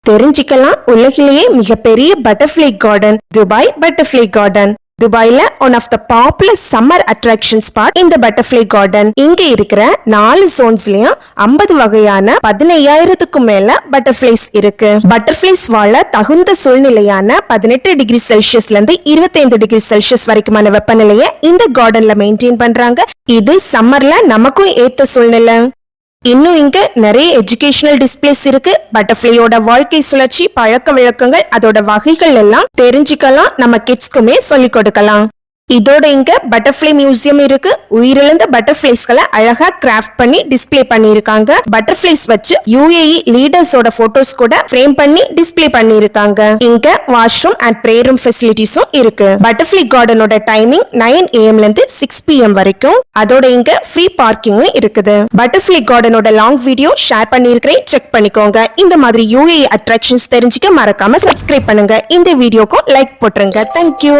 தெரிஞ்சிக்கலாம் உலகிலேயே மிகப்பெரிய butterfly garden Dubai butterfly garden. துபாயில one of the popular summer attraction spot இந்த பட்டர்ஃப்ளை கார்டன். இங்க இருக்கிற 4 ஜோன்ஸ்லயும் 50 வகையான 15,000க்கும் மேல பட்டர்ஃப்ளைஸ் இருக்கு. பட்டர்ஃப்ளைஸ் வாழ தகுந்த சூழ்நிலையான 18 டிகிரி செல்சியஸ்ல இருந்து 25 டிகிரி செல்சியஸ் வரைக்குமான வெப்பநிலையை இந்த கார்டன்ல மெயின்டைன் பண்றாங்க. இது சம்மர்ல நமக்கும் ஏத்த சூழ்நிலை. இன்னும் இங்க நிறைய எஜுகேஷனல் டிஸ்பிளேஸ் இருக்கு. பட்டர்ஃப்ளையோட வாழ்க்கை சுழற்சி, பழக்க வழக்கங்கள், அதோட வகைகள் எல்லாம் தெரிஞ்சுக்கலாம். நம்ம கிட்ஸ்க்குமே சொல்லிக் கொடுக்கலாம். இதோட இங்க பட்டர்ஃப்ளை மியூசியம் இருக்கு. உயிரிழந்த பட்டர்ஃப்ளைஸ்களை அழகா கிராஃப்ட் பண்ணி டிஸ்பிளே பண்ணிருக்காங்க. பட்டர்ஃப்ளைஸ் வச்சு UAE லீடர்ஸோட போட்டோஸ் கூட ஃப்ரேம் பண்ணி டிஸ்பிளே பண்ணிருக்காங்க. இங்க வாஷ்ரூம் அண்ட் ப்ரே ரூம் ஃபெசிலிட்டிஸும் இருக்கு. பட்டர்ஃப்ளை கார்டனோட டைமிங் 9 AM ல இருந்து 6 PM வரைக்கும். அதோட இங்க ஃப்ரீ பார்க்கிங்கும் இருக்குது. பட்டர்ஃப்ளை கார்டனோட லாங் வீடியோ ஷேர் பண்ணிருக்கிறேன், செக் பண்ணிக்கோங்க. இந்த மாதிரி UAE அட்ராக்ஷன்ஸ் தெரிஞ்சுக்க மறக்காம சப்ஸ்கிரைப் பண்ணுங்க. இந்த வீடியோக்கும் லைக் போட்டுருங்க. தேங்க்யூ.